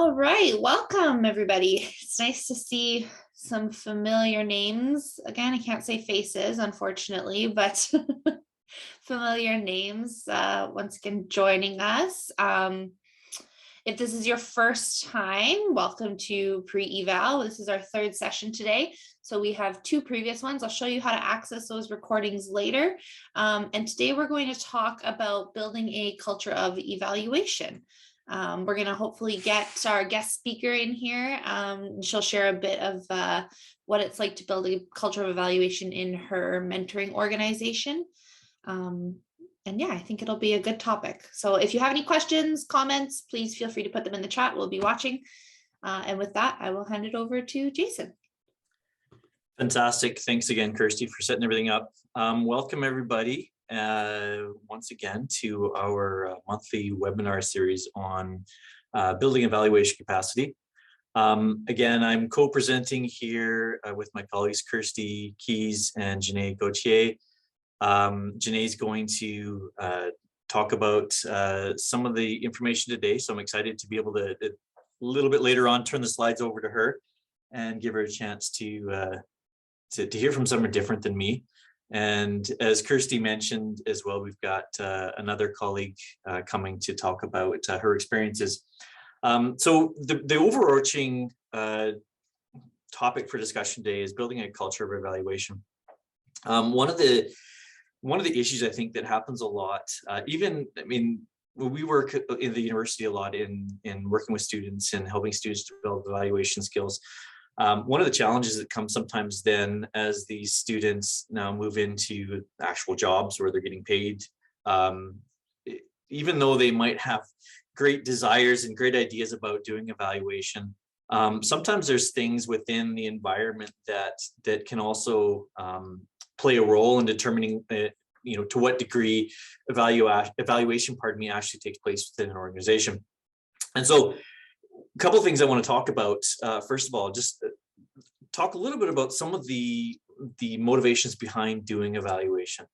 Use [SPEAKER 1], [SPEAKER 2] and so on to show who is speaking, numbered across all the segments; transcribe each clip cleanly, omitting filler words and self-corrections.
[SPEAKER 1] All right, welcome everybody. It's nice to see some familiar names. Again, I can't say faces, unfortunately, but familiar names once again joining us. If this is your first time, welcome to pre-eval. This is our third session today. So we have two previous ones. I'll show you how to access those recordings later. And today we're going to talk about building a culture of evaluation. We're going to hopefully get our guest speaker in here. She'll share a bit of what it's like to build a culture of evaluation in her mentoring organization. And yeah, I think it'll be a good topic. So if you have any questions, comments, please feel free to put them in the chat. We'll be watching. And with that, I will hand it over to Jason.
[SPEAKER 2] Fantastic. Thanks again, Kirsty, for setting everything up. Welcome, everybody, once again to our monthly webinar series on building evaluation capacity. Again, I'm co-presenting here with my colleagues, Kirsty Keys and Janae Gauthier. Janae is going to talk about some of the information today, so I'm excited to be able to, a little bit later on, turn the slides over to her and give her a chance to hear from someone different than me. And as Kirsty mentioned as well, we've got another colleague coming to talk about her experiences. So the overarching topic for discussion today is building a culture of evaluation. One of the issues I think that happens a lot, we work in the university a lot in working with students and helping students develop evaluation skills. One of the challenges that comes sometimes then as these students now move into actual jobs where they're getting paid, even though they might have great desires and great ideas about doing evaluation, sometimes there's things within the environment that can also play a role in determining to what degree evaluation actually takes place within an organization. And so a couple of things I want to talk about. First of all, just talk a little bit about some of the motivations behind doing evaluation.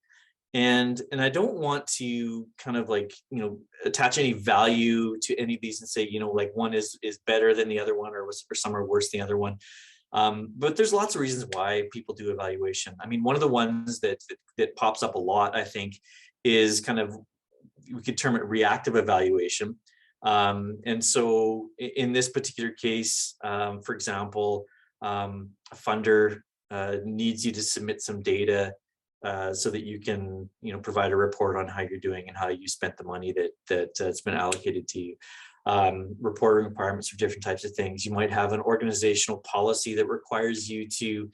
[SPEAKER 2] And I don't want to kind of attach any value to any of these and say, like one is better than the other one or some are worse than the other one. But there's lots of reasons why people do evaluation. I mean, one of the ones that pops up a lot, I think, is kind of, we could term it reactive evaluation. And so in this particular case, for example, a funder needs you to submit some data so that you can, provide a report on how you're doing and how you spent the money that's been allocated to you. Reporting requirements for different types of things. You might have an organizational policy that requires you to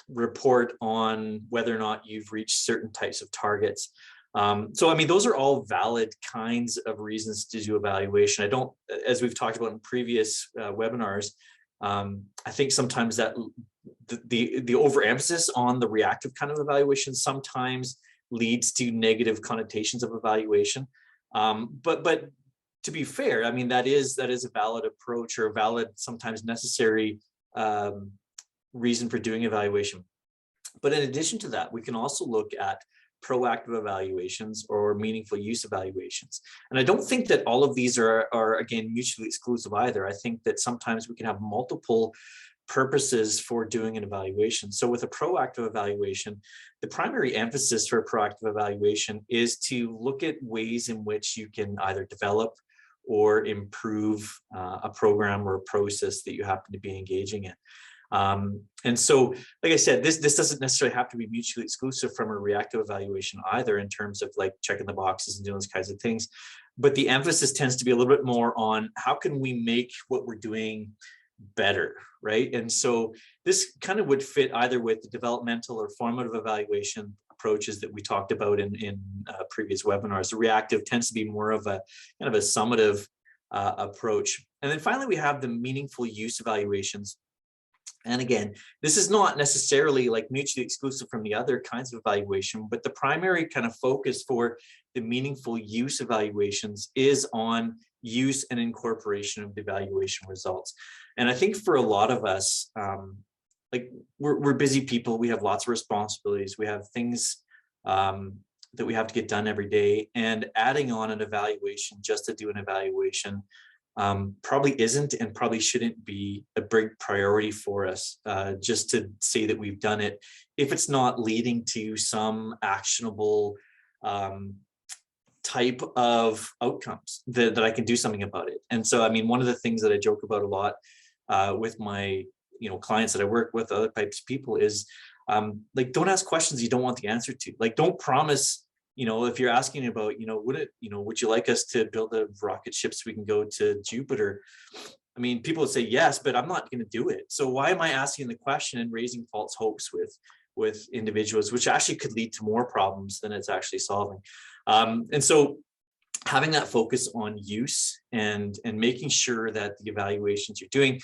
[SPEAKER 2] report on whether or not you've reached certain types of targets. So, I mean, those are all valid kinds of reasons to do evaluation. I don't, as we've talked about in previous webinars, I think sometimes that the overemphasis on the reactive kind of evaluation sometimes leads to negative connotations of evaluation. But to be fair, I mean, that is a valid approach or a valid, sometimes necessary reason for doing evaluation. But in addition to that, we can also look at proactive evaluations or meaningful use evaluations. And I don't think that all of these are again, mutually exclusive either. I think that sometimes we can have multiple purposes for doing an evaluation. So with a proactive evaluation, the primary emphasis for a proactive evaluation is to look at ways in which you can either develop or improve a program or a process that you happen to be engaging in. And so, like I said, this doesn't necessarily have to be mutually exclusive from a reactive evaluation either, in terms of like checking the boxes and doing those kinds of things. But the emphasis tends to be a little bit more on how can we make what we're doing better, right? And so this kind of would fit either with the developmental or formative evaluation approaches that we talked about in previous webinars. The reactive tends to be more of a kind of a summative approach. And then finally, we have the meaningful use evaluations. And again, this is not necessarily like mutually exclusive from the other kinds of evaluation, but the primary kind of focus for the meaningful use evaluations is on use and incorporation of the evaluation results. And I think for a lot of us, like we're busy people, we have lots of responsibilities, we have things that we have to get done every day, and adding on an evaluation just to do an evaluation probably isn't and probably shouldn't be a big priority for us, just to say that we've done it if it's not leading to some actionable type of outcomes that I can do something about it. And so, I mean, one of the things that I joke about a lot with my clients that I work with, other types of people, is like, don't ask questions you don't want the answer to. Like, don't promise, if you're asking about, would you like us to build a rocket ship so we can go to Jupiter? I mean, people would say yes, but I'm not going to do it. So why am I asking the question and raising false hopes with individuals, which actually could lead to more problems than it's actually solving? And so having that focus on use and making sure that the evaluations you're doing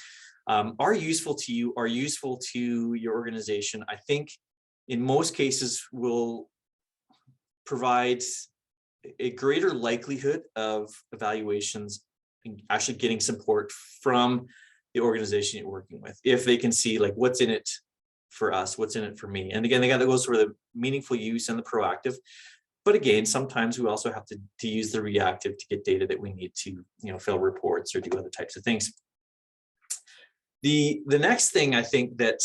[SPEAKER 2] are useful to you, are useful to your organization, I think in most cases will provide a greater likelihood of evaluations actually getting support from the organization you're working with, if they can see like what's in it for us, what's in it for me. And again, that goes for the meaningful use and the proactive. But again, sometimes we also have to use the reactive to get data that we need to, fill reports or do other types of things. The next thing I think that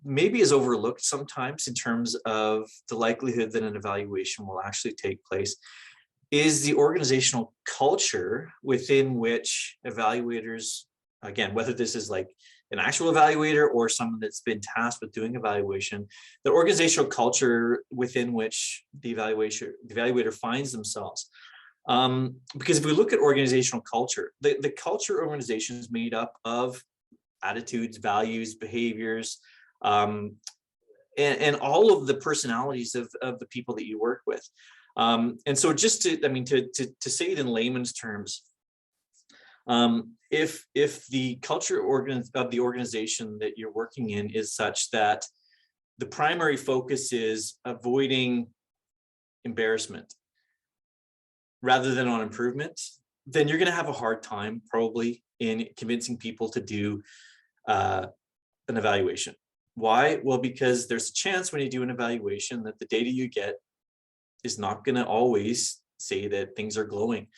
[SPEAKER 2] maybe is overlooked sometimes in terms of the likelihood that an evaluation will actually take place is the organizational culture within which evaluators, again, whether this is like an actual evaluator or someone that's been tasked with doing evaluation, the organizational culture within which the evaluator finds themselves. Because if we look at organizational culture, the culture organization is made up of attitudes, values, behaviors, and all of the personalities of the people that you work with. And so just to say it in layman's terms, if the culture of the organization that you're working in is such that the primary focus is avoiding embarrassment rather than on improvement, then you're going to have a hard time probably in convincing people to do an evaluation. Why? Well, because there's a chance when you do an evaluation that the data you get is not going to always say that things are glowing.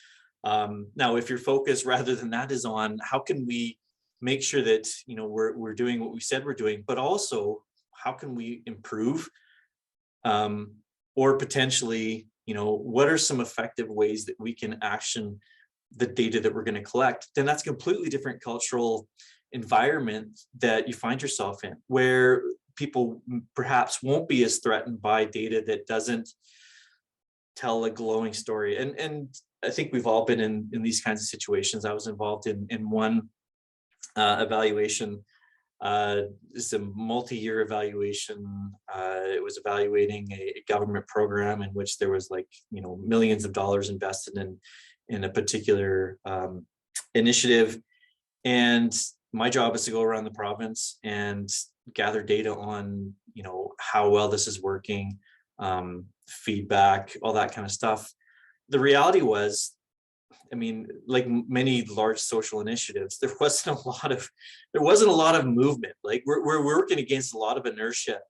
[SPEAKER 2] Now, if your focus rather than that is on how can we make sure that we're doing what we said we're doing, but also how can we improve, or potentially what are some effective ways that we can action the data that we're going to collect, then that's a completely different cultural environment that you find yourself in, where people perhaps won't be as threatened by data that doesn't tell a glowing story. And I think we've all been in these kinds of situations. I was involved in one evaluation. It's a multi-year evaluation. It was evaluating a government program in which there was millions of dollars invested in a particular initiative. And my job is to go around the province and gather data on how well this is working, feedback, all that kind of stuff. The reality was, like many large social initiatives, there wasn't a lot of movement. Like we're working against a lot of inertia.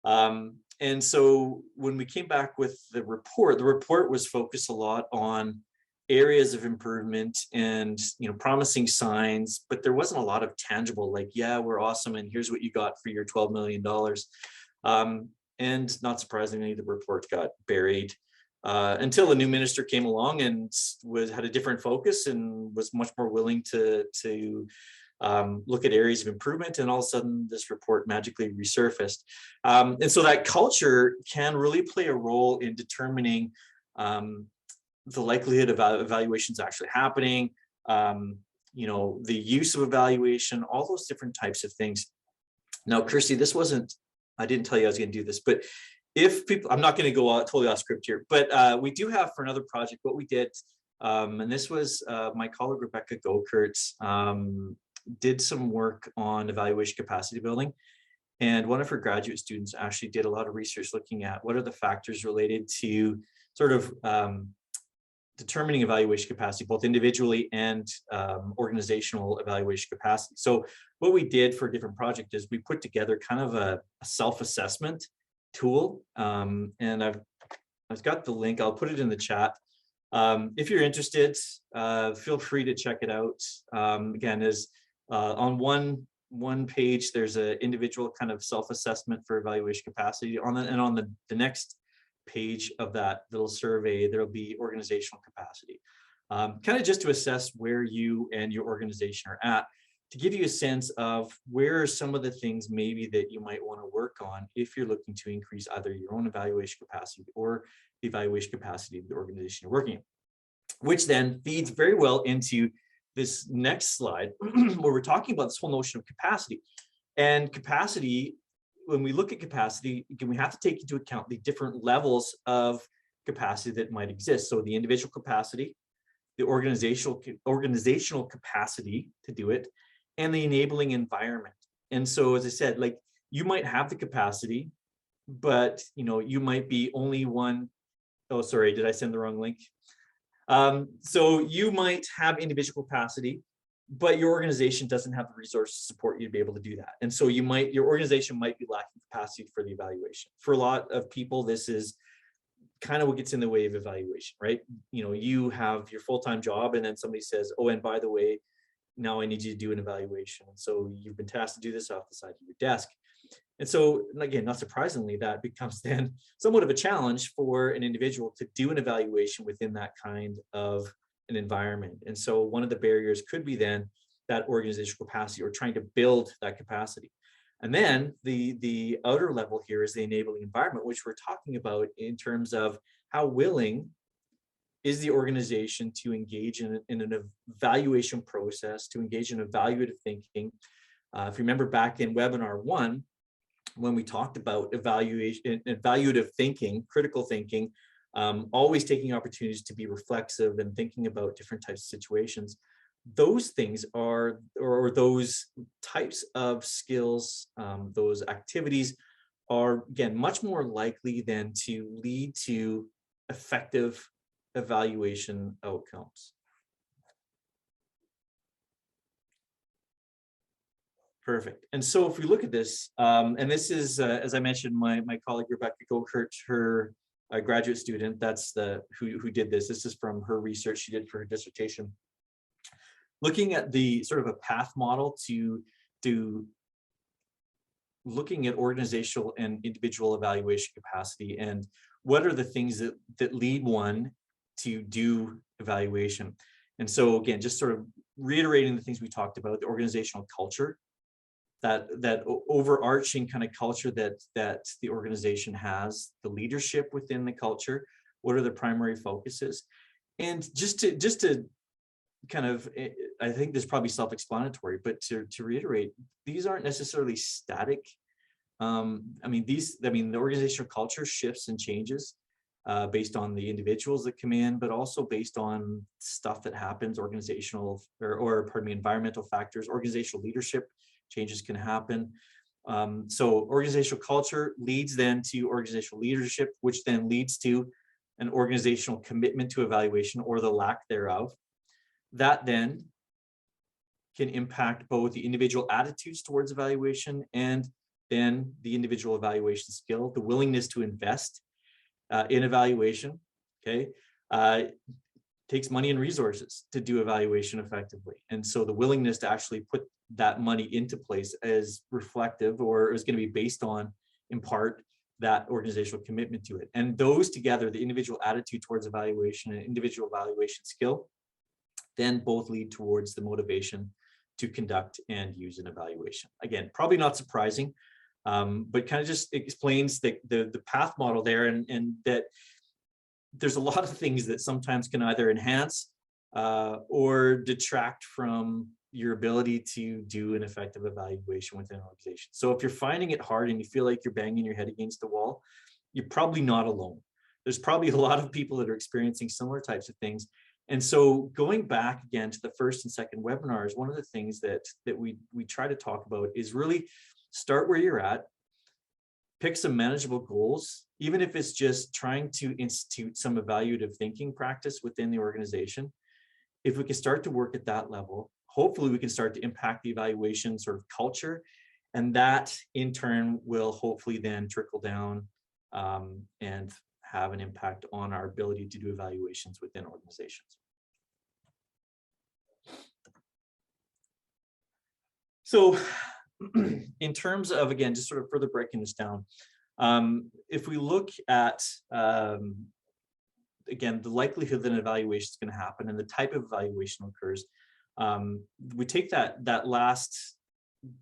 [SPEAKER 2] And so when we came back with the report was focused a lot on areas of improvement and promising signs, but there wasn't a lot of tangible, like, yeah, we're awesome and here's what you got for your $12 million. And not surprisingly, the report got buried until a new minister came along and had a different focus and was much more willing to look at areas of improvement. And all of a sudden, this report magically resurfaced. And so that culture can really play a role in determining the likelihood of evaluations actually happening, the use of evaluation, all those different types of things. Now, Kirsty, I didn't tell you I was going to do this, but if people, I'm not going to go totally off script here, but we do have for another project what we did, and this was my colleague Rebecca Gokert did some work on evaluation capacity building, and one of her graduate students actually did a lot of research looking at what are the factors related to sort of determining evaluation capacity, both individually and organizational evaluation capacity. So what we did for a different project is we put together kind of a self-assessment tool. And I've got the link, I'll put it in the chat. If you're interested, feel free to check it out. Again, is on one page, there's an individual kind of self-assessment for evaluation capacity. On the next page of that little survey, there'll be organizational capacity. Kind of just to assess where you and your organization are at, to give you a sense of where are some of the things maybe that you might want to work on if you're looking to increase either your own evaluation capacity or the evaluation capacity of the organization you're working in, which then feeds very well into this next slide where we're talking about this whole notion of capacity. And capacity, when we look at capacity, again, we have to take into account the different levels of capacity that might exist. So the individual capacity, the organizational capacity to do it, and the enabling environment. And so, as I said, like, you might have the capacity, but you might be only one. Oh, sorry, did I send the wrong link? So you might have individual capacity, but your organization doesn't have the resources to support you to be able to do that. And so your organization might be lacking capacity for the evaluation. For a lot of people, this is kind of what gets in the way of evaluation, right? You have your full-time job, and then somebody says, oh, and by the way, now I need you to do an evaluation. And so you've been tasked to do this off the side of your desk. And so, again, not surprisingly, that becomes then somewhat of a challenge for an individual to do an evaluation within that kind of an environment. And so one of the barriers could be then that organizational capacity, or trying to build that capacity. And then the outer level here is the enabling environment, which we're talking about in terms of how willing is the organization to engage in an evaluation process, to engage in evaluative thinking. If you remember back in webinar 1, when we talked about evaluative thinking, critical thinking, always taking opportunities to be reflexive and thinking about different types of situations. Those things are, or those types of skills, those activities are, again, much more likely than to lead to effective evaluation outcomes. Perfect. And so if we look at this, and this is, as I mentioned, my colleague Rebecca Gokert, her graduate student, that's who did this. This is from her research she did for her dissertation. Looking at the sort of a path model to looking at organizational and individual evaluation capacity, and what are the things that lead one to do evaluation. And so again, just sort of reiterating the things we talked about, the organizational culture, that overarching kind of culture that the organization has, the leadership within the culture, what are the primary focuses. And just to kind of, I think this is probably self-explanatory, but to reiterate, these aren't necessarily static. The organizational culture shifts and changes based on the individuals that come in, but also based on stuff that happens, organizational environmental factors. Organizational leadership changes can happen. So organizational culture leads then to organizational leadership, which then leads to an organizational commitment to evaluation, or the lack thereof. That then can impact both the individual attitudes towards evaluation and then the individual evaluation skill, the willingness to invest in evaluation. Okay, takes money and resources to do evaluation effectively. And so the willingness to actually put that money into place is reflective, or is going to be based on, in part, that organizational commitment to it. And those together, the individual attitude towards evaluation and individual evaluation skill, then both lead towards the motivation to conduct and use an evaluation. Again, probably not surprising, but kind of just explains the path model there, and that there's a lot of things that sometimes can either enhance or detract from your ability to do an effective evaluation within an organization. So if you're finding it hard and you feel like you're banging your head against the wall, you're probably not alone. There's probably a lot of people that are experiencing similar types of things. And so going back again to the first and second webinars, one of the things that we try to talk about is really start where you're at, pick some manageable goals, even if it's just trying to institute some evaluative thinking practice within the organization. If we can start to work at that level, hopefully we can start to impact the evaluation sort of culture, and that in turn will hopefully then trickle down and have an impact on our ability to do evaluations within organizations. So in terms of, again, just sort of further breaking this down, if we look at, again, the likelihood that an evaluation is going to happen and the type of evaluation occurs, we take that last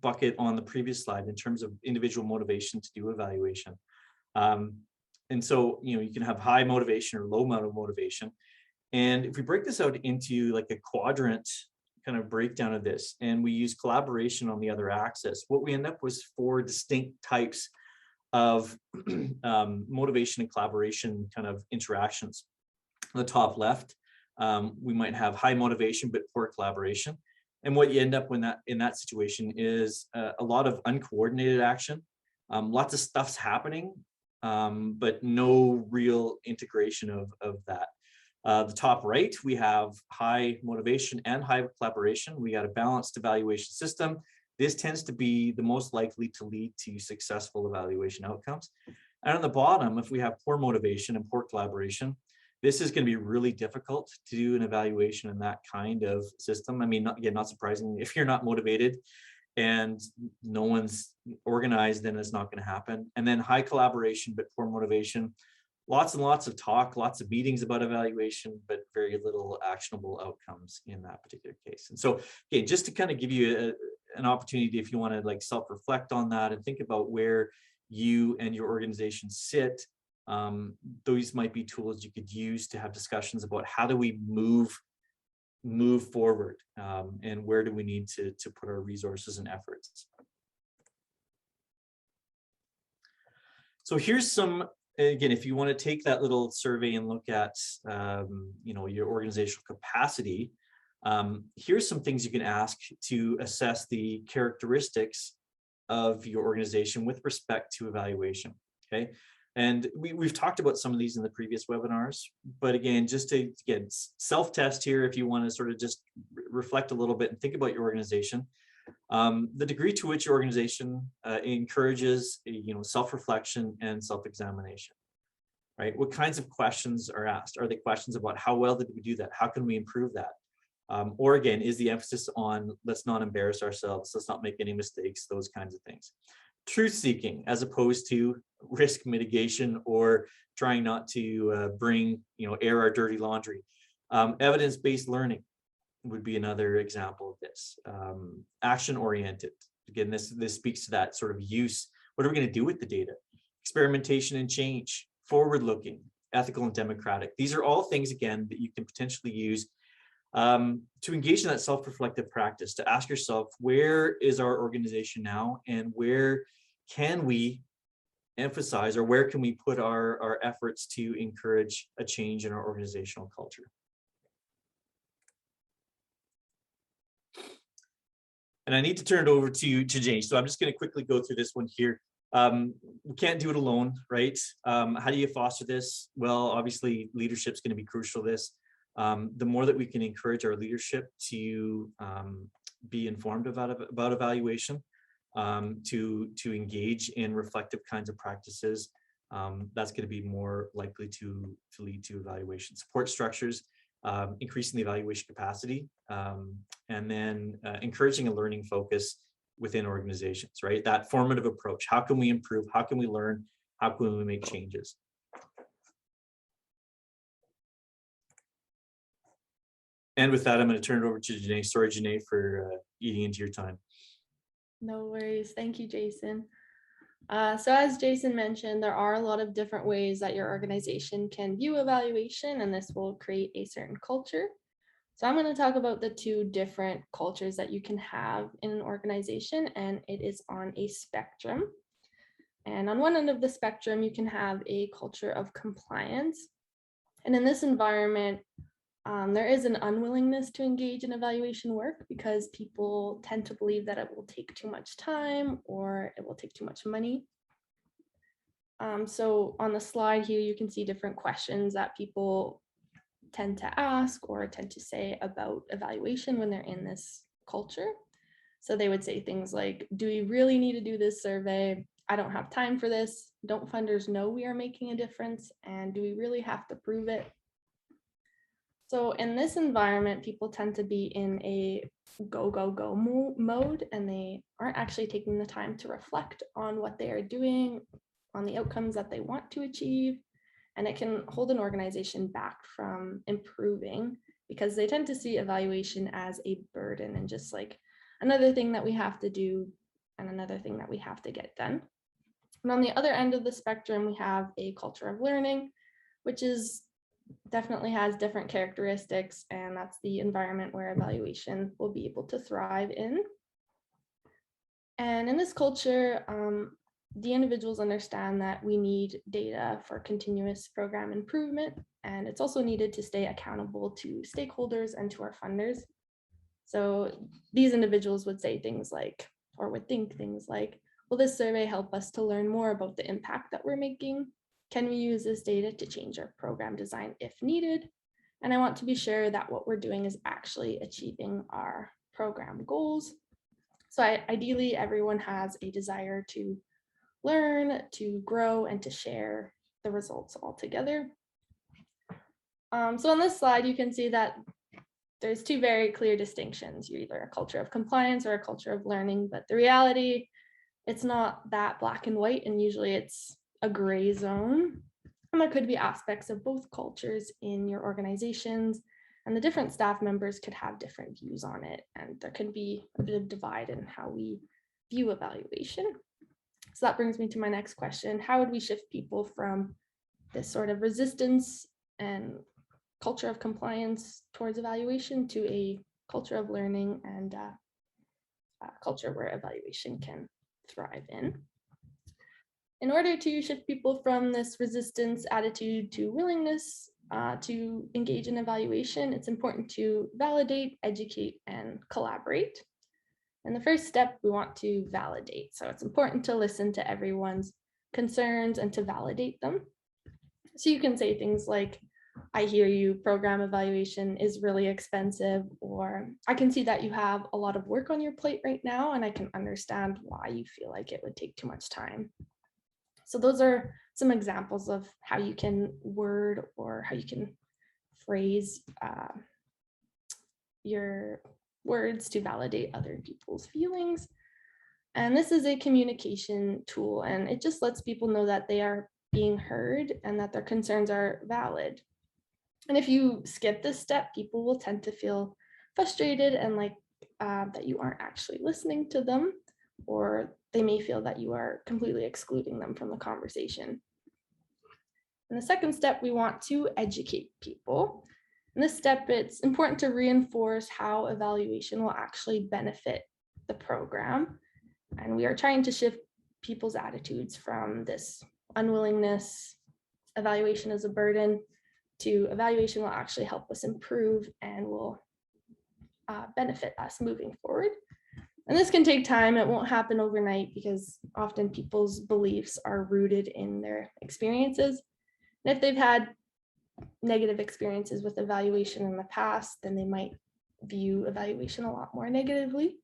[SPEAKER 2] bucket on the previous slide in terms of individual motivation to do evaluation. And so, you can have high motivation or low amount of motivation. And if we break this out into like a quadrant kind of breakdown of this, and we use collaboration on the other axis, what we end up with 4 distinct types of motivation and collaboration kind of interactions. On the top left, we might have high motivation but poor collaboration. And what you end up in that situation is a lot of uncoordinated action. Lots of stuff's happening, but no real integration of that. The top right, we have high motivation and high collaboration. We got a balanced evaluation system. This tends to be the most likely to lead to successful evaluation outcomes. And on the bottom, if we have poor motivation and poor collaboration, this is going to be really difficult to do an evaluation in that kind of system. I mean, not surprising, if you're not motivated and no one's organized, then it's not going to happen. And then high collaboration but poor motivation, lots and lots of talk, lots of meetings about evaluation, but very little actionable outcomes in that particular case. And so, again, just to kind of give you an opportunity, if you want to like self-reflect on that and think about where you and your organization sit, those might be tools you could use to have discussions about how do we move forward, and where do we need to put our resources and efforts. So here's some, again, if you want to take that little survey and look at your organizational capacity, here's some things you can ask to assess the characteristics of your organization with respect to evaluation. Okay. And we've talked about some of these in the previous webinars, but again, just to self-test here, if you want to sort of just reflect a little bit and think about your organization, the degree to which your organization encourages self-reflection and self-examination, right? What kinds of questions are asked? Are they questions about how well did we do that? How can we improve that? Or again, is the emphasis on let's not embarrass ourselves, let's not make any mistakes, those kinds of things. Truth seeking as opposed to risk mitigation or trying not to air our dirty laundry. Evidence-based learning would be another example of this. Action oriented. Again, this speaks to that sort of use. What are we going to do with the data? Experimentation and change, forward looking, ethical and democratic. These are all things, again, that you can potentially use to engage in that self-reflective practice, to ask yourself, where is our organization now, and where can we emphasize, or where can we put our efforts to encourage a change in our organizational culture? And I need to turn it over to Jane. So I'm just going to quickly go through this one here. We can't do it alone, right? How do you foster this? Well, obviously, leadership is going to be crucial to this. The more that we can encourage our leadership to be informed about evaluation, to engage in reflective kinds of practices, that's going to be more likely to lead to evaluation. Support structures, increasing the evaluation capacity, and then encouraging a learning focus within organizations, right? That formative approach. How can we improve? How can we learn? How can we make changes? And with that, I'm going to turn it over to Janae. Sorry, Janae, for eating into your time.
[SPEAKER 3] No worries. Thank you, Jason. So as Jason mentioned, there are a lot of different ways that your organization can view evaluation, and this will create a certain culture. So I'm going to talk about the 2 different cultures that you can have in an organization, and it is on a spectrum. And on one end of the spectrum, you can have a culture of compliance. And in this environment, there is an unwillingness to engage in evaluation work because people tend to believe that it will take too much time or it will take too much money. So on the slide here, you can see different questions that people tend to ask or tend to say about evaluation when they're in this culture. So they would say things like, do we really need to do this survey? I don't have time for this. Don't funders know we are making a difference? And do we really have to prove it? So in this environment, people tend to be in a go, go, go mode, and they aren't actually taking the time to reflect on what they are doing, on the outcomes that they want to achieve. And it can hold an organization back from improving because they tend to see evaluation as a burden and just like another thing that we have to do and another thing that we have to get done. And on the other end of the spectrum, we have a culture of learning, which is definitely has different characteristics, and that's the environment where evaluation will be able to thrive in. And in this culture, the individuals understand that we need data for continuous program improvement, and it's also needed to stay accountable to stakeholders and to our funders. So these individuals would say things like, or would think things like, will this survey help us to learn more about the impact that we're making? Can we use this data to change our program design if needed? And I want to be sure that what we're doing is actually achieving our program goals. So ideally, everyone has a desire to learn, to grow, and to share the results all together. So on this slide, you can see that there's two very clear distinctions. You're either a culture of compliance or a culture of learning, but the reality, it's not that black and white, and usually it's a gray zone. And there could be aspects of both cultures in your organizations, and the different staff members could have different views on it. And there could be a bit of divide in how we view evaluation. So that brings me to my next question. How would we shift people from this sort of resistance and culture of compliance towards evaluation to a culture of learning and a culture where evaluation can thrive in? In order to shift people from this resistance attitude to willingness to engage in evaluation, it's important to validate, educate, and collaborate. And the first step, we want to validate. So it's important to listen to everyone's concerns and to validate them. So you can say things like, I hear you, program evaluation is really expensive, or I can see that you have a lot of work on your plate right now, and I can understand why you feel like it would take too much time. So those are some examples of how you can word or how you can phrase your words to validate other people's feelings. And this is a communication tool, and it just lets people know that they are being heard and that their concerns are valid. And if you skip this step, people will tend to feel frustrated and like that you aren't actually listening to them, or they may feel that you are completely excluding them from the conversation. In the second step, we want to educate people. In this step, it's important to reinforce how evaluation will actually benefit the program. And we are trying to shift people's attitudes from this unwillingness, evaluation is a burden, to evaluation will actually help us improve and will benefit us moving forward. And this can take time. It won't happen overnight because often people's beliefs are rooted in their experiences. And if they've had negative experiences with evaluation in the past, then they might view evaluation a lot more negatively.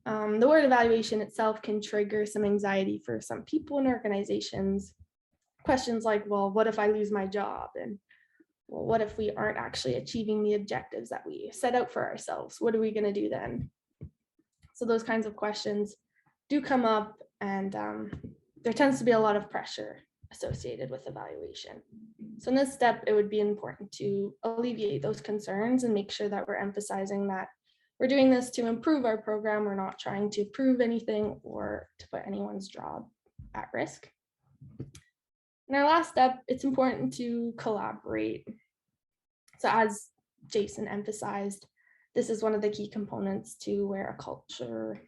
[SPEAKER 3] The word evaluation itself can trigger some anxiety for some people and organizations. Questions like, well, what if I lose my job? And well, what if we aren't actually achieving the objectives that we set out for ourselves? What are we going to do then? So those kinds of questions do come up, and there tends to be a lot of pressure associated with evaluation. So in this step, it would be important to alleviate those concerns and make sure that we're emphasizing that we're doing this to improve our program. We're not trying to prove anything or to put anyone's job at risk. In our last step, it's important to collaborate. So as Jason emphasized, this is one of the key components to where a culture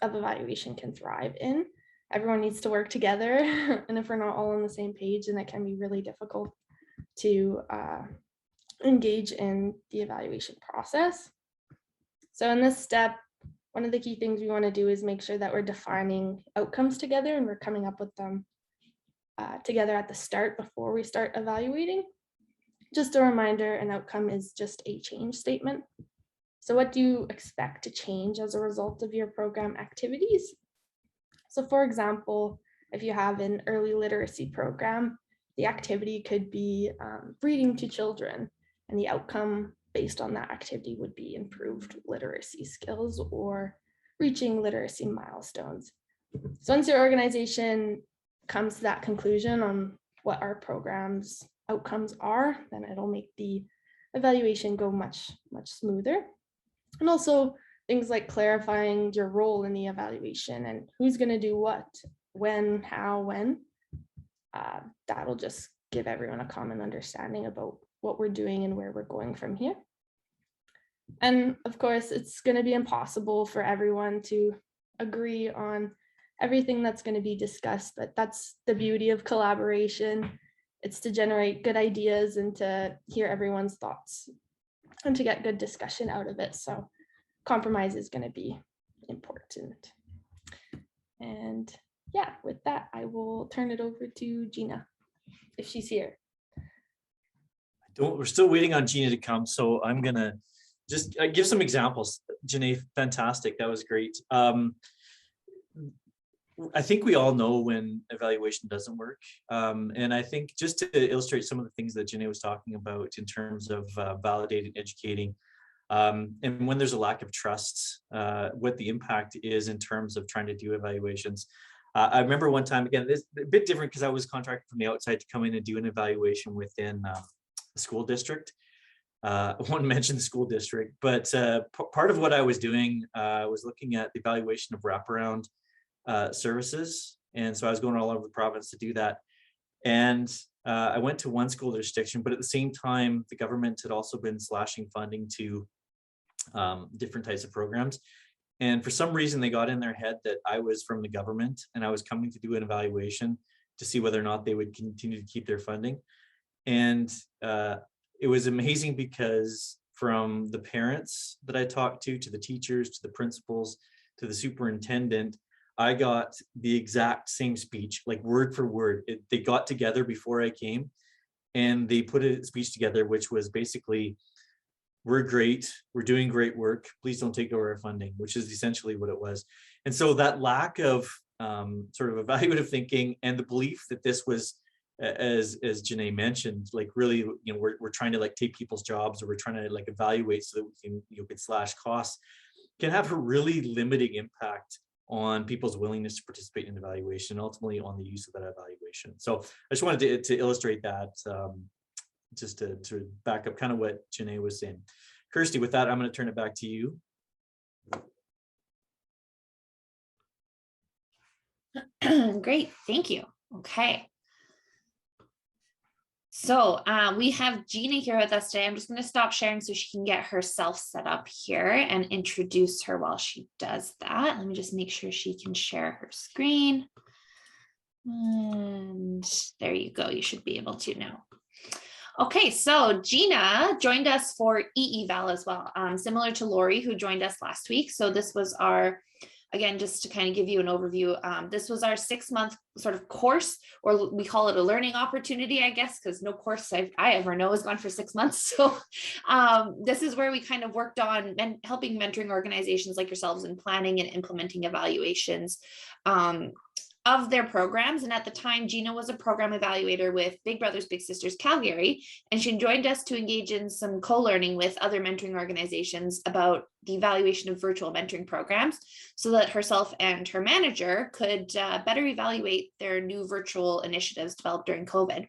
[SPEAKER 3] of evaluation can thrive in. Everyone needs to work together, and if we're not all on the same page, then it can be really difficult to engage in the evaluation process. So in this step, one of the key things we want to do is make sure that we're defining outcomes together and we're coming up with them together at the start before we start evaluating. Just a reminder, an outcome is just a change statement. So what do you expect to change as a result of your program activities? So for example, if you have an early literacy program, the activity could be reading to children, and the outcome based on that activity would be improved literacy skills or reaching literacy milestones. So once your organization comes to that conclusion on what our program's outcomes are, then it'll make the evaluation go much smoother. And also things like clarifying your role in the evaluation and who's going to do what, when, how, when. That'll just give everyone a common understanding about what we're doing and where we're going from here. And of course, it's going to be impossible for everyone to agree on everything that's going to be discussed, but that's the beauty of collaboration. It's to generate good ideas and to hear everyone's thoughts and to get good discussion out of it. So compromise is going to be important. And yeah, with that, I will turn it over to Gina, if she's here.
[SPEAKER 2] We're still waiting on Gina to come, so I'm gonna just give some examples. Janae, fantastic, that was great. I think we all know when evaluation doesn't work. And I think just to illustrate some of the things that Janae was talking about in terms of validating, educating, and when there's a lack of trust, what the impact is in terms of trying to do evaluations. I remember one time, again, it's a bit different because I was contracted from the outside to come in and do an evaluation within the school district. I won't mention the school district, but part of what I was doing was looking at the evaluation of wraparound services. And so I was going all over the province to do that. And I went to one school jurisdiction, but at the same time, the government had also been slashing funding to different types of programs. And for some reason, they got in their head that I was from the government and I was coming to do an evaluation to see whether or not they would continue to keep their funding. And it was amazing because from the parents that I talked to the teachers, to the principals, to the superintendent, I got the exact same speech, like word for word. They got together before I came and they put a speech together, which was basically, we're great, we're doing great work, please don't take over our funding, which is essentially what it was. And so that lack of sort of evaluative thinking and the belief that this was, as Janae mentioned, like really, you know, we're trying to like take people's jobs, or we're trying to like evaluate so that we can, you know, could slash costs, can have a really limiting impact on people's willingness to participate in evaluation, ultimately on the use of that evaluation. So I just wanted to illustrate that, just to back up kind of what Janae was saying. Kirsty, with that, I'm going to turn it back to you.
[SPEAKER 1] Great, thank you. Okay. So we have Gina here with us today. I'm just going to stop sharing so she can get herself set up here and introduce her while she does that. Let me just make sure she can share her screen. And there you go. You should be able to now. Okay, so Gina joined us for e-eval as well, similar to Lori, who joined us last week. So this was our, again, just to kind of give you an overview, this was our 6-month sort of course, or we call it a learning opportunity, I guess, because no course I ever know has gone for 6 months. So this is where we kind of worked on helping mentoring organizations like yourselves in planning and implementing evaluations of their programs. And at the time, Gina was a program evaluator with Big Brothers Big Sisters Calgary, and she joined us to engage in some co-learning with other mentoring organizations about the evaluation of virtual mentoring programs, so that herself and her manager could better evaluate their new virtual initiatives developed during COVID.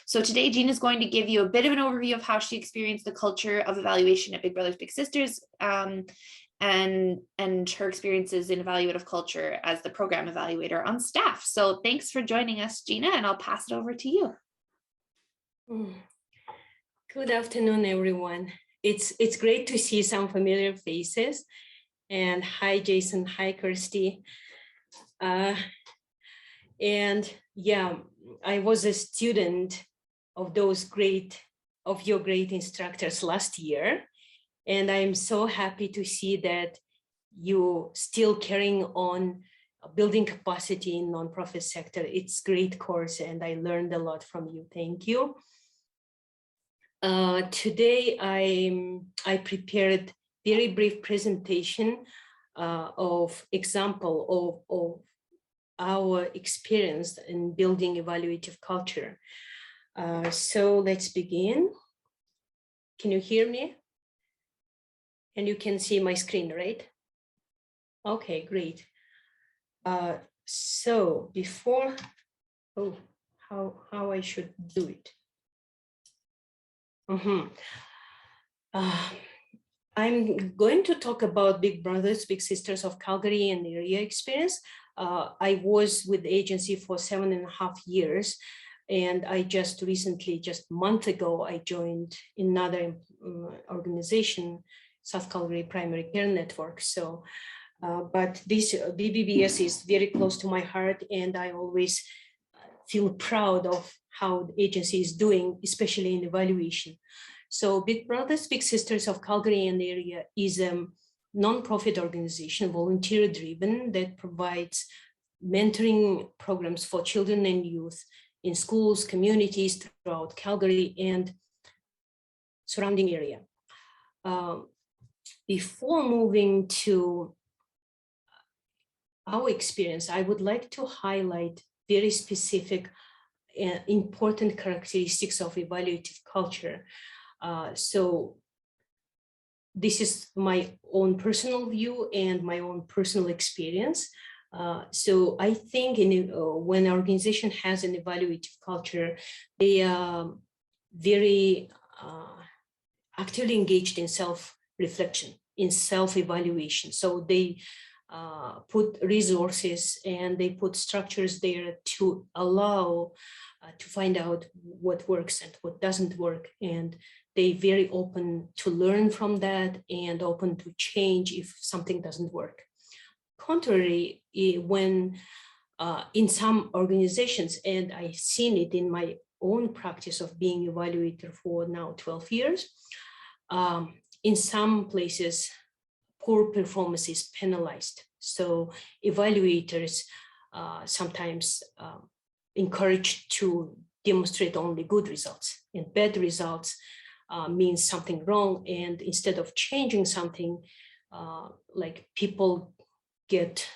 [SPEAKER 1] So today, Gina is going to give you a bit of an overview of how she experienced the culture of evaluation at Big Brothers Big Sisters, and her experiences in evaluative culture as the program evaluator on staff. So thanks for joining us, Gina, and I'll pass it over to you.
[SPEAKER 4] Good afternoon, everyone. It's great to see some familiar faces. And hi, Jason. Hi, Kirsty. And yeah, I was a student of your great instructors last year. And I'm so happy to see that you still carrying on building capacity in nonprofit sector. It's great course, and I learned a lot from you. Thank you. Today, I prepared very brief presentation of example of our experience in building evaluative culture. So let's begin. Can you hear me? And you can see my screen, right? Okay, great. So before, oh, how I should do it. I'm going to talk about Big Brothers, Big Sisters of Calgary and area experience. I was with the agency for 7.5 years, and I just recently, just a month ago, I joined another organization, South Calgary Primary Care Network. So, but this BBBS is very close to my heart, and I always feel proud of how the agency is doing, especially in evaluation. So Big Brothers, Big Sisters of Calgary and area is a nonprofit organization, volunteer-driven, that provides mentoring programs for children and youth in schools, communities throughout Calgary and surrounding area. Before moving to our experience, I would like to highlight very specific important characteristics of evaluative culture. So this is my own personal view and my own personal experience. So I think when an organization has an evaluative culture, they are very actively engaged in self-reflection, in self-evaluation. So they put resources and they put structures there to allow to find out what works and what doesn't work. And they very open to learn from that and open to change if something doesn't work. Contrary, when in some organizations, and I've seen it in my own practice of being evaluator for now 12 years, in some places, poor performance is penalized. So evaluators sometimes encouraged to demonstrate only good results, and bad results means something wrong. And instead of changing something, like people get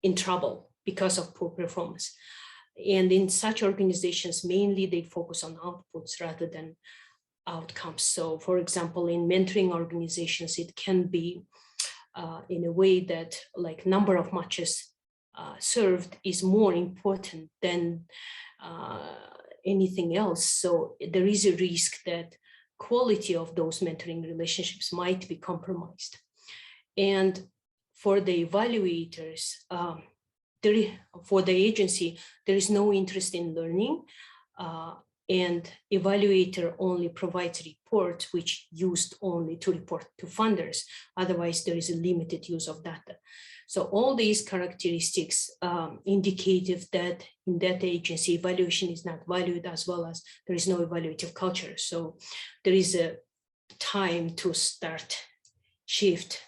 [SPEAKER 4] in trouble because of poor performance. And in such organizations, mainly they focus on outputs rather than outcomes. So for example, in mentoring organizations, it can be in a way that like number of matches served is more important than anything else. So there is a risk that quality of those mentoring relationships might be compromised. And for the evaluators, for the agency, there is no interest in learning, and evaluator only provides reports which used only to report to funders. Otherwise, there is a limited use of data. So all these characteristics indicative that in that agency, evaluation is not valued, as well as there is no evaluative culture. So there is a time to start shift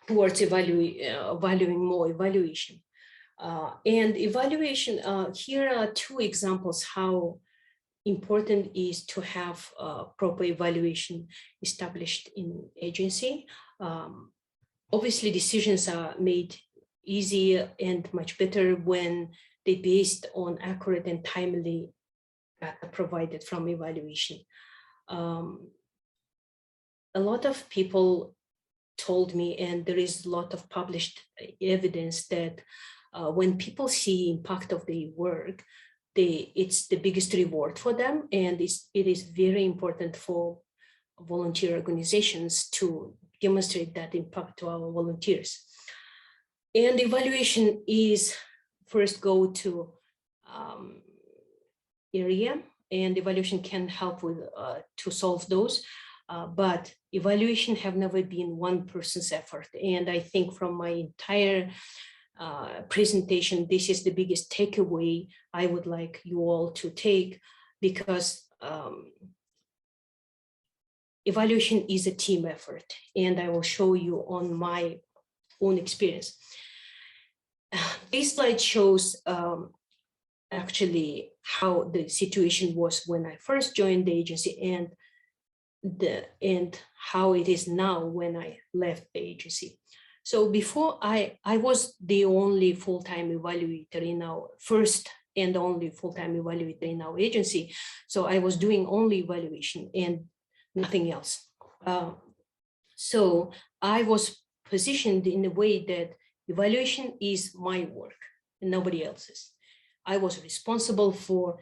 [SPEAKER 4] towards valuing more evaluation. And evaluation, here are two examples how important it is to have proper evaluation established in agency. Obviously, decisions are made easier and much better when they're based on accurate and timely data provided from evaluation. A lot of people told me, and there is a lot of published evidence that when people see impact of their work, it's the biggest reward for them, and it is very important for volunteer organizations to demonstrate that impact to our volunteers. And evaluation is first go to area, and evaluation can help with to solve those. But evaluation have never been one person's effort. And I think from my entire presentation, this is the biggest takeaway I would like you all to take, because evaluation is a team effort, and I will show you on my own experience. This slide shows actually how the situation was when I first joined the agency, and how it is now when I left the agency. So before I was the only full-time evaluator in our first and only full-time evaluator in our agency. So I was doing only evaluation and nothing else. So I was positioned in a way that evaluation is my work and nobody else's. I was responsible for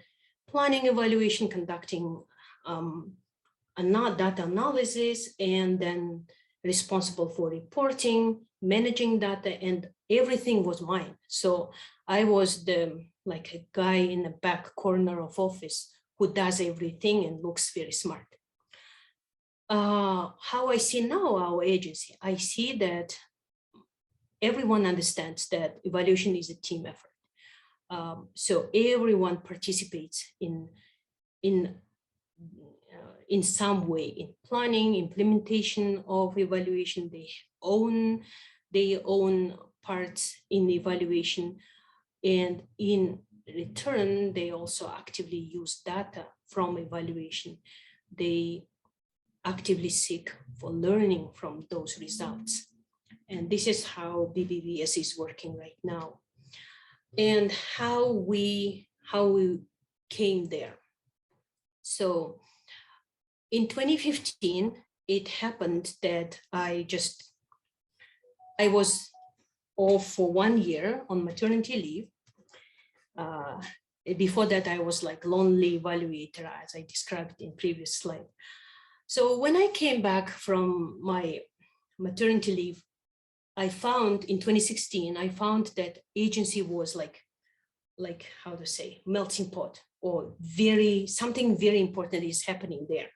[SPEAKER 4] planning evaluation, conducting data analysis, and then responsible for reporting, managing data, and everything was mine. So I was like a guy in the back corner of office who does everything and looks very smart. How I see now our agency, I see that everyone understands that evaluation is a team effort. So everyone participates in some way in planning, implementation of evaluation. They own their own parts in evaluation, and in return, they also actively use data from evaluation. They actively seek for learning from those results. And this is how BBVS is working right now. And how we came there. So in 2015, it happened that I was off for 1 year on maternity leave. Before that, I was like lonely evaluator, as I described in previous slide. So when I came back from my maternity leave, I found in 2016, I found that agency was like how to say, melting pot, or something very important is happening there.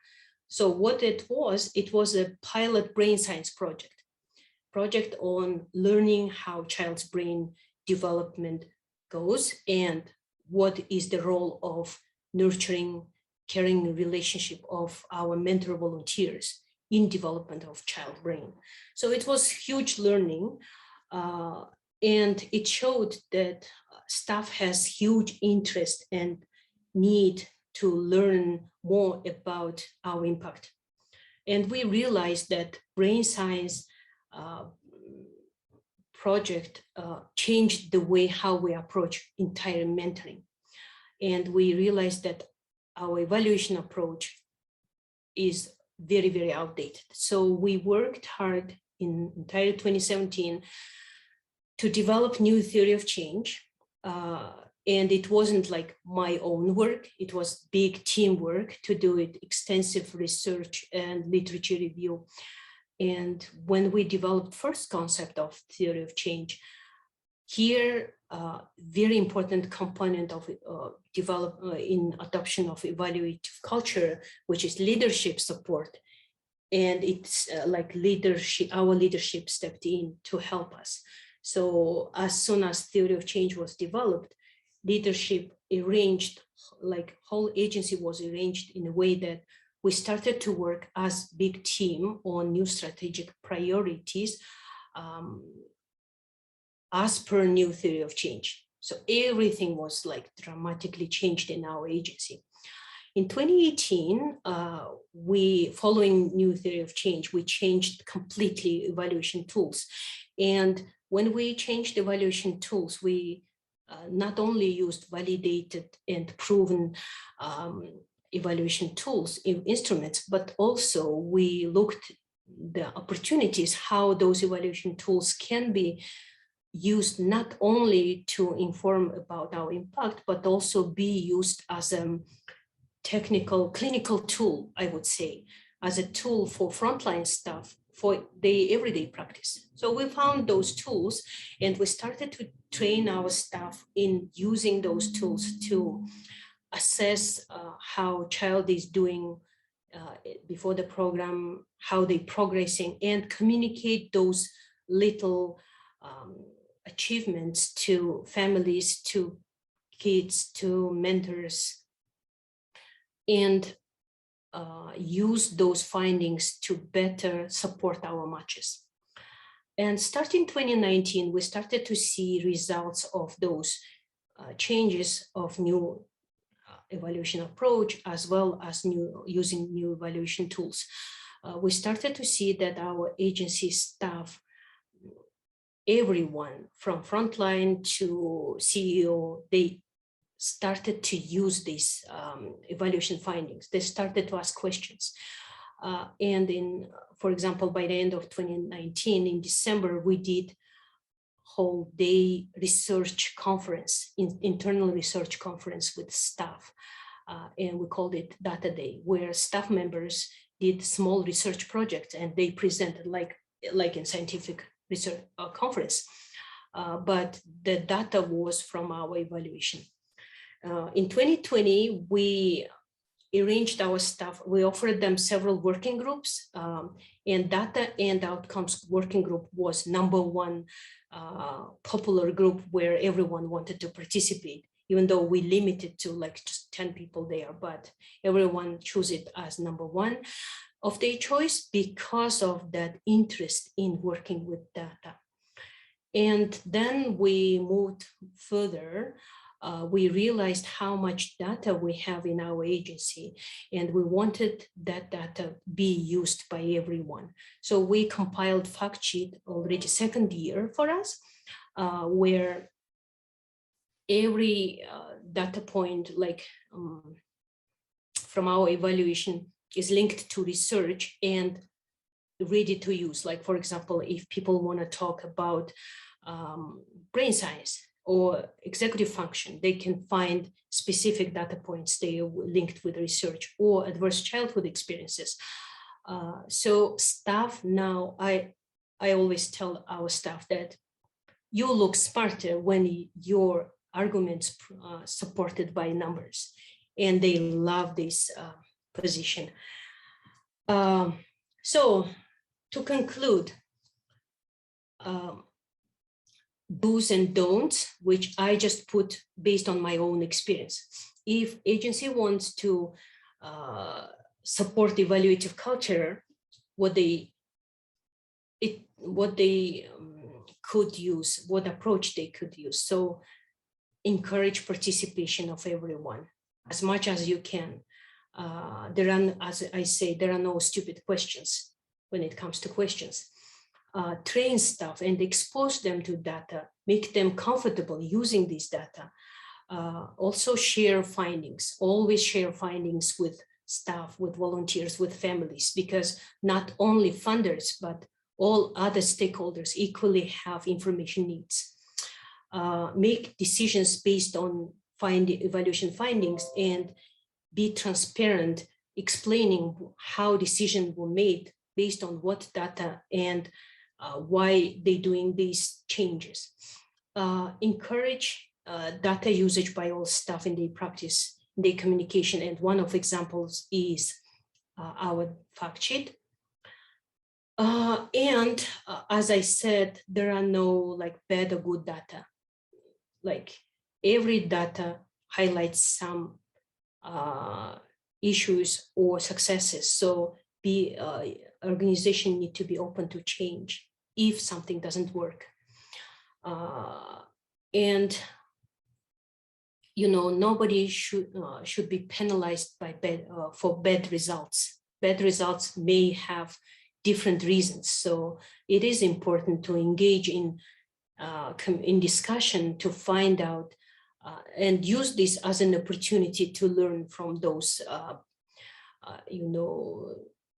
[SPEAKER 4] So what it was a pilot brain science project on learning how child's brain development goes and what is the role of nurturing, caring relationship of our mentor volunteers in development of child brain. So it was huge learning, and it showed that staff has huge interest and need to learn more about our impact. And we realized that brain science project changed the way how we approach entire mentoring. And we realized that our evaluation approach is very, very outdated. So we worked hard in entire 2017 to develop new theory of change. And it wasn't like my own work, it was big teamwork to do it, extensive research and literature review. And when we developed first concept of theory of change, here, very important component of in adoption of evaluative culture, which is leadership support. And it's like our leadership stepped in to help us. So as soon as theory of change was developed, leadership arranged, like whole agency was arranged in a way that we started to work as big team on new strategic priorities as per new theory of change. So everything was like dramatically changed in our agency. In 2018, following new theory of change, we changed completely evaluation tools. And when we changed evaluation tools, we not only used validated and proven evaluation tools, instruments, but also we looked the opportunities, how those evaluation tools can be used not only to inform about our impact, but also be used as a technical, clinical tool, I would say, as a tool for frontline staff for the everyday practice. So we found those tools and we started to train our staff in using those tools to assess how child is doing before the program, how they progressing, and communicate those little achievements to families, to kids, to mentors, and use those findings to better support our matches. And starting 2019, we started to see results of those changes of new evaluation approach, as well as using new evaluation tools. We started to see that our agency staff everyone from frontline to CEO, they started to use these evaluation findings. They started to ask questions. And for example, by the end of 2019, in December, we did whole day research conference, internal research conference with staff. And we called it Data Day, where staff members did small research projects and they presented like in scientific research conference. But the data was from our evaluation. In 2020, we arranged our staff, we offered them several working groups, and data and outcomes working group was #1 popular group where everyone wanted to participate, even though we limited to like just 10 people there, but everyone chose it as #1 of their choice because of that interest in working with data. And then we moved further. We realized how much data we have in our agency, and we wanted that data be used by everyone. So we compiled fact sheet already second year for us, where every data point like from our evaluation is linked to research and ready to use. Like, for example, if people want to talk about brain science or executive function, they can find specific data points they are linked with research, or adverse childhood experiences. So staff now, I always tell our staff that you look smarter when your arguments supported by numbers, and they love this position. So to conclude, do's and don'ts, which I just put based on my own experience. If agency wants to support evaluative culture, what they could use, what approach they could use. So encourage participation of everyone as much as you can. There are, as I say, there are no stupid questions when it comes to questions. Train staff and expose them to data, make them comfortable using this data. Also share findings, always share findings with staff, with volunteers, with families, because not only funders, but all other stakeholders equally have information needs. Make decisions based on evaluation findings and be transparent, explaining how decisions were made based on what data and why they're doing these changes. Encourage data usage by all staff in their practice, their communication, and one of examples is our fact sheet. And as I said, there are no like bad or good data. Like every data highlights some issues or successes. So organization need to be open to change if something doesn't work. And you know, nobody should be penalized by for bad results. Bad results may have different reasons. So it is important to engage in discussion to find out and use this as an opportunity to learn from those, you know,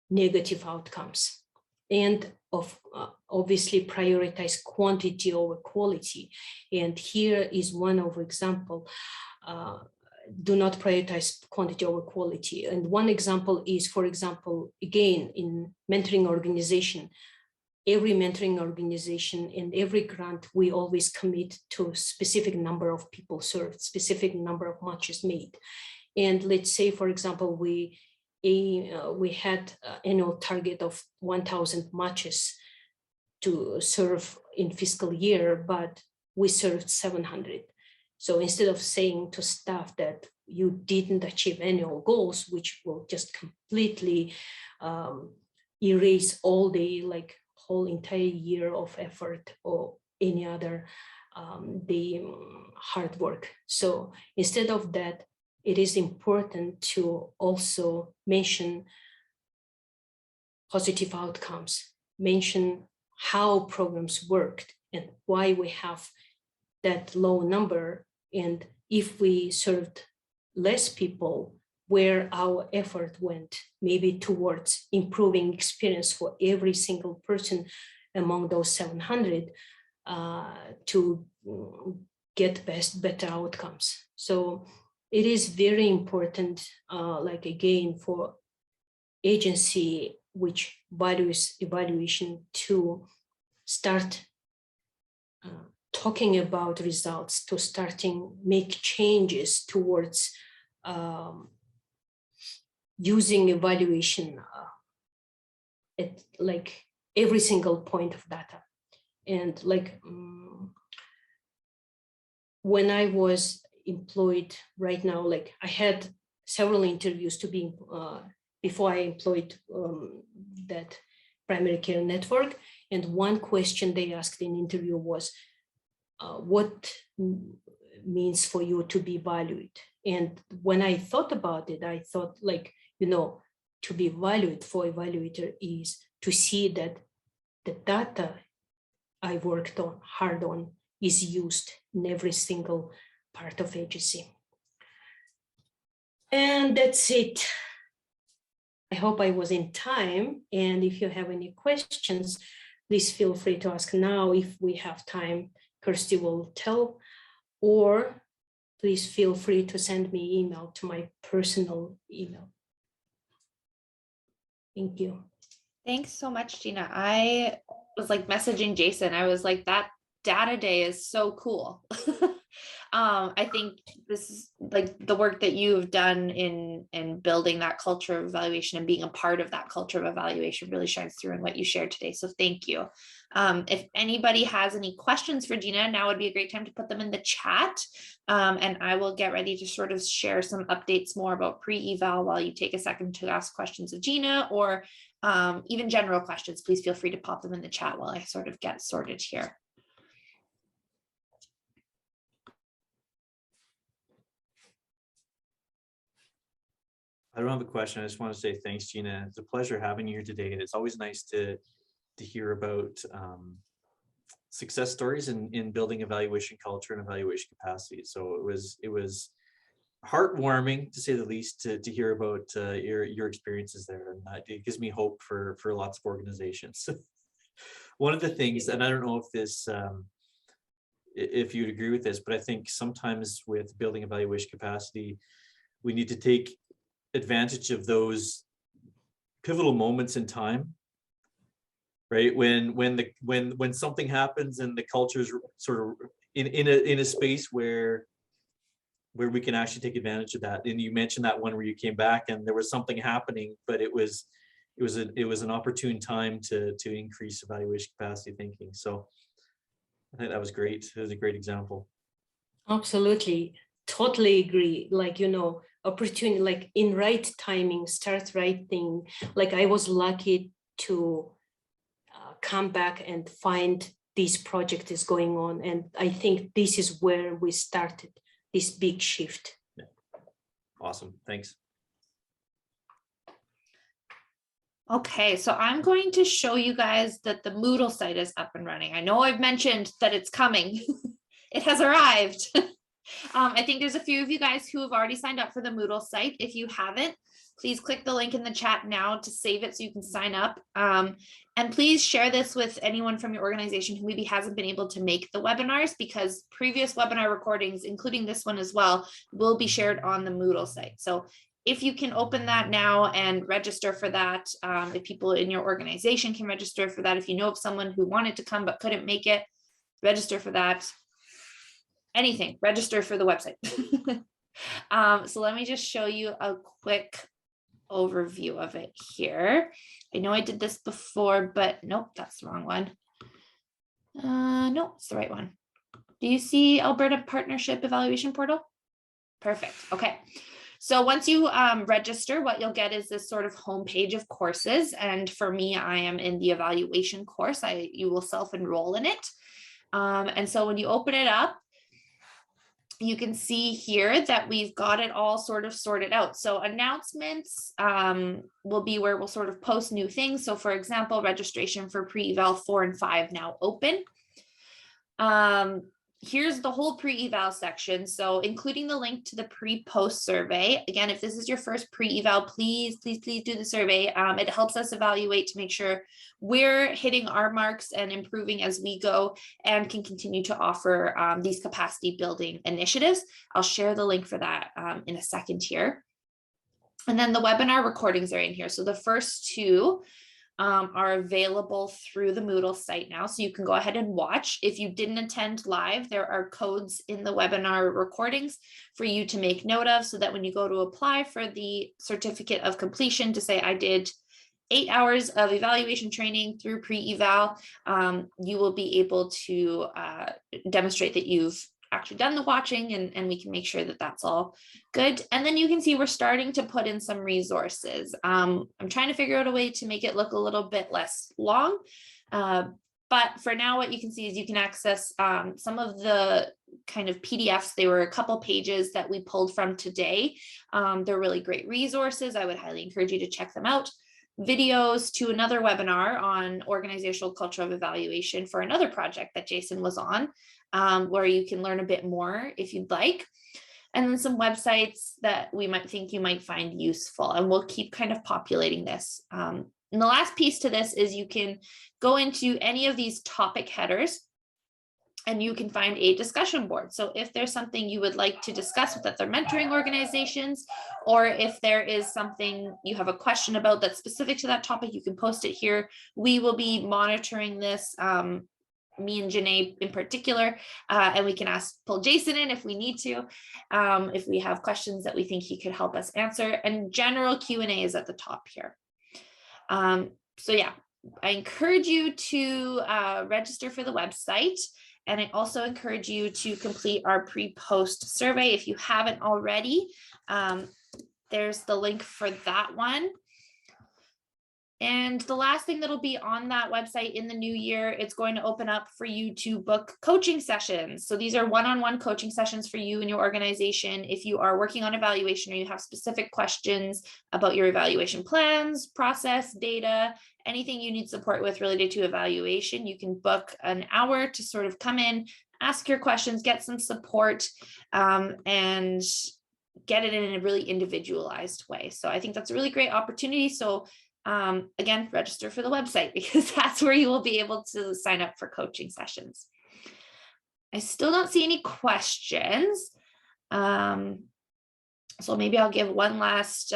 [SPEAKER 4] negative outcomes. And obviously prioritize quantity over quality. And here is one of example. Do not prioritize quantity over quality. And one example is, for example, again, in mentoring organization, every mentoring organization and every grant, we always commit to a specific number of people served, specific number of matches made. And let's say, for example, we had an annual target of 1,000 matches to serve in fiscal year, but we served 700. So instead of saying to staff that you didn't achieve annual goals, which will just completely erase all the like whole entire year of effort or any other hard work. So instead of that, it is important to also mention positive outcomes, mention how programs worked, and why we have that low number, and if we served less people, where our effort went, maybe towards improving experience for every single person among those 700 to get better outcomes. So it is very important, like again, for agency which values evaluation to start talking about results, to starting make changes towards using evaluation at like every single point of data. And like when I was employed right now, like I had several interviews to be before I employed that primary care network. And one question they asked in interview was, what means for you to be valued? And when I thought about it, I thought like, you know, to be valued for evaluator is to see that the data I worked on hard on is used in every single part of agency. And that's it. I hope I was in time. And if you have any questions, please feel free to ask now. If we have time, Kirsty will tell, or please feel free to send me email to my personal email. Thank you.
[SPEAKER 1] Thanks so much, Gina. I was like messaging Jason. I was like, that data day is so cool. I think this is like the work that you've done in building that culture of evaluation and being a part of that culture of evaluation really shines through in what you shared today. So thank you. If anybody has any questions for Gina, now would be a great time to put them in the chat. And I will get ready to sort of share some updates more about pre-eval while you take a second to ask questions of Gina, or even general questions. Please feel free to pop them in the chat while I sort of get sorted here.
[SPEAKER 2] I don't have a question. I just want to say thanks, Gina. It's a pleasure having you here today. And it's always nice to hear about success stories in building evaluation culture and evaluation capacity. So it was heartwarming, to say the least, to hear about your experiences there. And it gives me hope for lots of organizations. One of the things, and I don't know if this, if you'd agree with this, but I think sometimes with building evaluation capacity, we need to take advantage of those pivotal moments in time, right? When something happens and the culture's sort of in a space where we can actually take advantage of that. And you mentioned that one where you came back and there was something happening, but it was an opportune time to increase evaluation capacity thinking. So I think that was great. It was a great example.
[SPEAKER 4] Absolutely, totally agree. Like, you know, opportunity, like in right timing, start right thing. Like I was lucky to come back and find this project is going on. And I think this is where we started this big shift.
[SPEAKER 2] Yeah. Awesome, thanks.
[SPEAKER 1] Okay, so I'm going to show you guys that the Moodle site is up and running. I know I've mentioned that it's coming. It has arrived. I think there's a few of you guys who have already signed up for the Moodle site. If you haven't, please click the link in the chat now to save it so you can sign up. And please share this with anyone from your organization who maybe hasn't been able to make the webinars, because previous webinar recordings, including this one as well, will be shared on the Moodle site. So if you can open that now and register for that, if people in your organization can register for that, if you know of someone who wanted to come but couldn't make it, register for that. Anything, register for the website. So let me just show you a quick overview of it here. I know I did this before, but nope, that's the wrong one. No, it's the right one. Do you see Alberta Partnership Evaluation Portal? Perfect. Okay. So once you register, what you'll get is this sort of homepage of courses. And for me, I am in the evaluation course. You will self-enroll in it. And so when you open it up, you can see here that we've got it all sort of sorted out. So announcements will be where we'll sort of post new things. So for example, registration for pre-eval 4 and 5 now open. Here's the whole pre-eval section. So including the link to the pre-post survey. Again, if this is your first pre-eval, please do the survey. It helps us evaluate to make sure we're hitting our marks and improving as we go, and can continue to offer these capacity building initiatives. I'll share the link for that in a second here. And then the webinar recordings are in here. So the first two are available through the Moodle site now. So you can go ahead and watch. If you didn't attend live, there are codes in the webinar recordings for you to make note of, so that when you go to apply for the certificate of completion to say, I did 8 hours of evaluation training through pre-eval, you will be able to demonstrate that you've actually done the watching, and we can make sure that that's all good. And then you can see we're starting to put in some resources. I'm trying to figure out a way to make it look a little bit less long. But for now, what you can see is you can access some of the kind of PDFs. They were a couple pages that we pulled from today. They're really great resources. I would highly encourage you to check them out. Videos to another webinar on organizational culture of evaluation for another project that Jason was on, where you can learn a bit more if you'd like. And then some websites that we might think you might find useful, and we'll keep kind of populating this. And the last piece to this is you can go into any of these topic headers and you can find a discussion board. So if there's something you would like to discuss with other mentoring organizations, or if there is something you have a question about that's specific to that topic, you can post it here. We will be monitoring this, me and Janae in particular, and we can pull Jason in if we need to, if we have questions that we think he could help us answer. And general Q&A is at the top here. So yeah, I encourage you to register for the website. And I also encourage you to complete our pre-post survey if you haven't already. There's the link for that one. And the last thing that'll be on that website in the new year, it's going to open up for you to book coaching sessions. So these are one-on-one coaching sessions for you and your organization. If you are working on evaluation or you have specific questions about your evaluation plans, process, data, anything you need support with related to evaluation, you can book an hour to sort of come in, ask your questions, get some support, and get it in a really individualized way. So I think that's a really great opportunity. So again, register for the website, because that's where you will be able to sign up for coaching sessions. I still don't see any questions. So maybe I'll give one last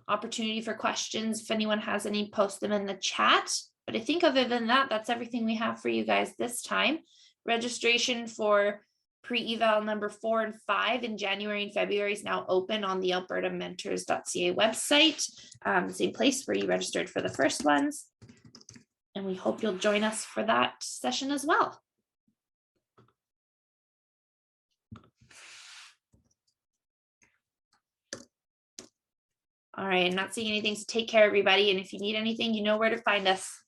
[SPEAKER 1] opportunity for questions. If anyone has any, post them in the chat. But I think other than that, that's everything we have for you guys this time. Registration for pre-eval number 4 and 5 in January and February is now open on the albertamentors.ca website, the same place where you registered for the first ones. And we hope you'll join us for that session as well. All right, I'm not seeing anything, so take care, everybody. And if you need anything, you know where to find us.